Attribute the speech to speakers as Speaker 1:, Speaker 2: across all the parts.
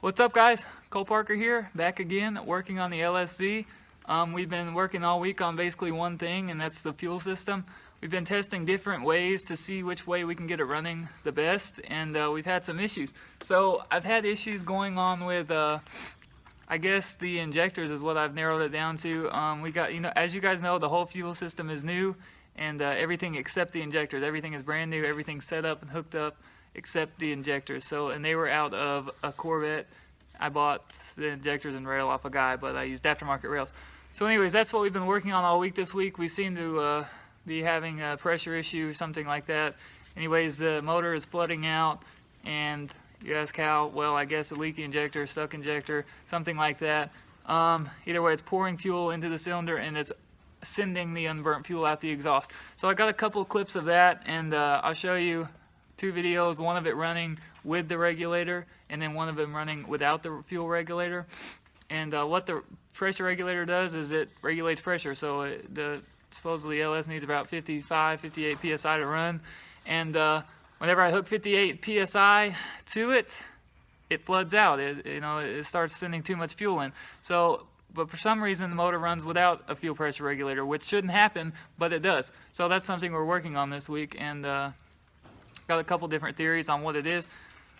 Speaker 1: What's up, guys? Cole Parker here, back again working on the LSZ. We've been working all week on basically one thing, and that's the fuel system. We've been testing different ways to see which way we can get it running the best, and we've had some issues. So I've had issues going on with I guess the injectors is what I've narrowed it down to. We got, as you guys know, the whole fuel system is new, and everything except the injectors, everything is brand new, everything's set up and hooked up except the injectors. So, and they were out of a Corvette. I bought the injectors and rail off a guy, but I used aftermarket rails. So anyways, that's what we've been working on all week this week. We seem to be having a pressure issue, something like that. Anyways, the motor is flooding out, and you ask how, well, I guess a leaky injector, stuck injector, something like that. Either way, it's pouring fuel into the cylinder and it's sending the unburnt fuel out the exhaust. So I got a couple of clips of that, and I'll show you two videos, one of it running with the regulator and then one of them running without the fuel regulator. And what the pressure regulator does is it regulates pressure. So supposedly LS needs about 55, 58 psi to run, and whenever I hook 58 psi to it, it floods out. It starts sending too much fuel in. So, but for some reason the motor runs without a fuel pressure regulator, which shouldn't happen, but it does. So that's something we're working on this week, and got a couple different theories on what it is.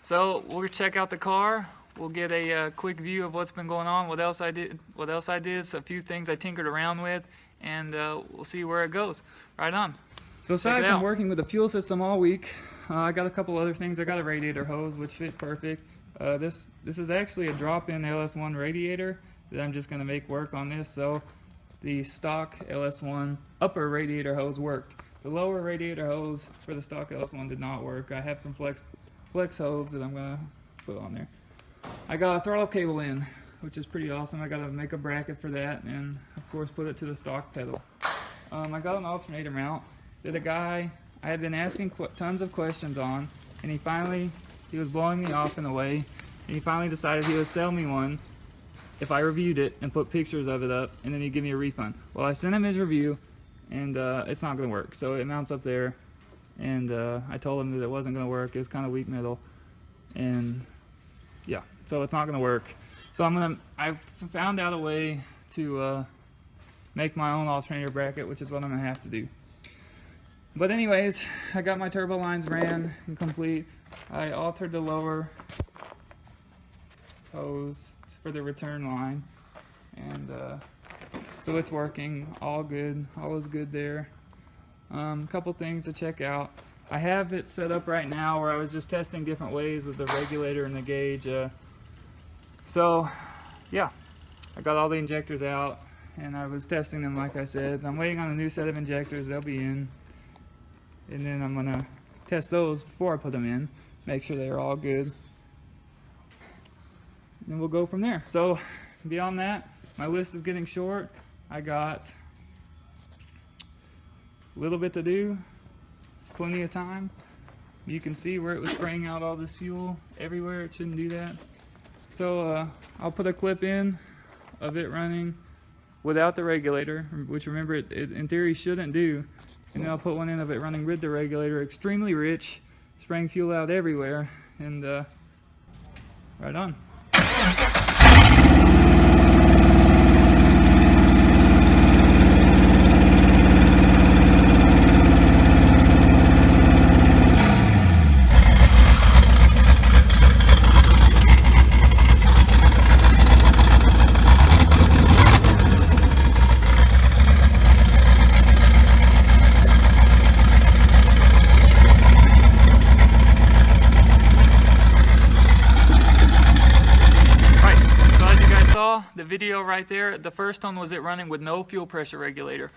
Speaker 1: So we'll check out the car. We'll get a quick view of what's been going on, what else I did, a few things I tinkered around with, and we'll see where it goes. Right on. So aside from working with the fuel system all week, I got a couple other things. I got a radiator hose, which fit perfect. This is actually a drop-in LS1 radiator that I'm just going to make work on this. So the stock LS1 upper radiator hose worked. The lower radiator hose for the stock LS1 did not work. I have some flex hose that I'm going to put on there. I got a throttle cable in, which is pretty awesome. I got to make a bracket for that and of course put it to the stock pedal. I got an alternator mount that a guy I had been asking tons of questions on, and he was blowing me off in a way, and he finally decided he would sell me one if I reviewed it and put pictures of it up, and then he'd give me a refund. Well, I sent him his review, and it's not going to work. So it mounts up there, and I told him that it wasn't going to work. It was kind of weak metal, and yeah, so it's not going to work. So I found out a way to make my own alternator bracket, which is what I'm going to have to do. But anyways, I got my turbo lines ran and complete. I altered the lower hose for the return line, and so it's working, all good, all is good there. A couple things to check out. I have it set up right now where I was just testing different ways with the regulator and the gauge. So yeah, I got all the injectors out and I was testing them like I said. I'm waiting on a new set of injectors, they'll be in. And then I'm going to test those before I put them in, make sure they're all good. And we'll go from there. So beyond that, my list is getting short. I got a little bit to do, plenty of time. You can see where it was spraying out all this fuel everywhere. It shouldn't do that. So I'll put a clip in of it running without the regulator, which remember it in theory shouldn't do. And then I'll put one in of it running with the regulator, extremely rich, spraying fuel out everywhere, and right on. The video right there, the first one was it running with no fuel pressure regulator.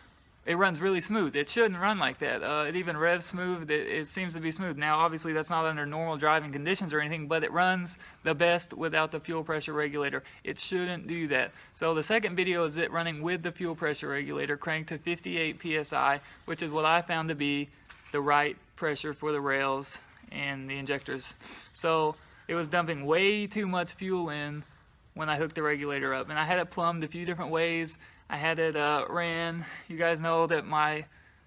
Speaker 1: It runs really smooth. It shouldn't run like that. It even revs smooth. It seems to be smooth. Now obviously that's not under normal driving conditions or anything, but it runs the best without the fuel pressure regulator. It shouldn't do that. So the second video is it running with the fuel pressure regulator cranked to 58 psi, which is what I found to be the right pressure for the rails and the injectors. So it was dumping way too much fuel in when I hooked the regulator up, and I had it plumbed a few different ways. I had it ran. You guys know that my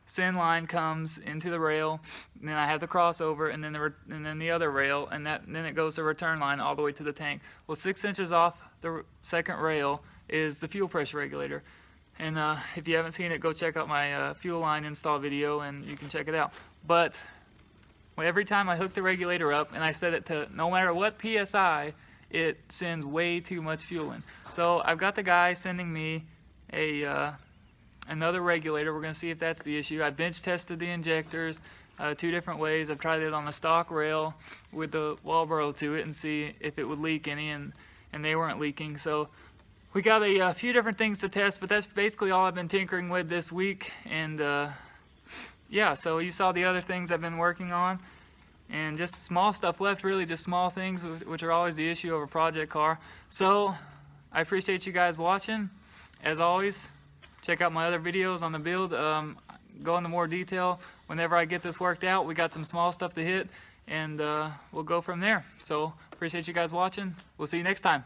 Speaker 1: send line comes into the rail, and then I have the crossover, and then the other rail, and then it goes to return line all the way to the tank. Well, 6 inches off the second rail is the fuel pressure regulator. And if you haven't seen it, go check out my fuel line install video, and you can check it out. But every time I hook the regulator up and I set it to no matter what PSI, it sends way too much fuel in. So I've got the guy sending me another regulator. We're going to see if that's the issue. I bench tested the injectors 2 different ways. I've tried it on the stock rail with the wall burrow to it and see if it would leak any, and they weren't leaking. So we got a few different things to test, but that's basically all I've been tinkering with this week. And yeah, so you saw the other things I've been working on, and just small stuff left, really just small things, which are always the issue of a project car. So I appreciate you guys watching. As always, check out my other videos on the build. Go into more detail whenever I get this worked out. We got some small stuff to hit, and we'll go from there. So appreciate you guys watching. We'll see you next time.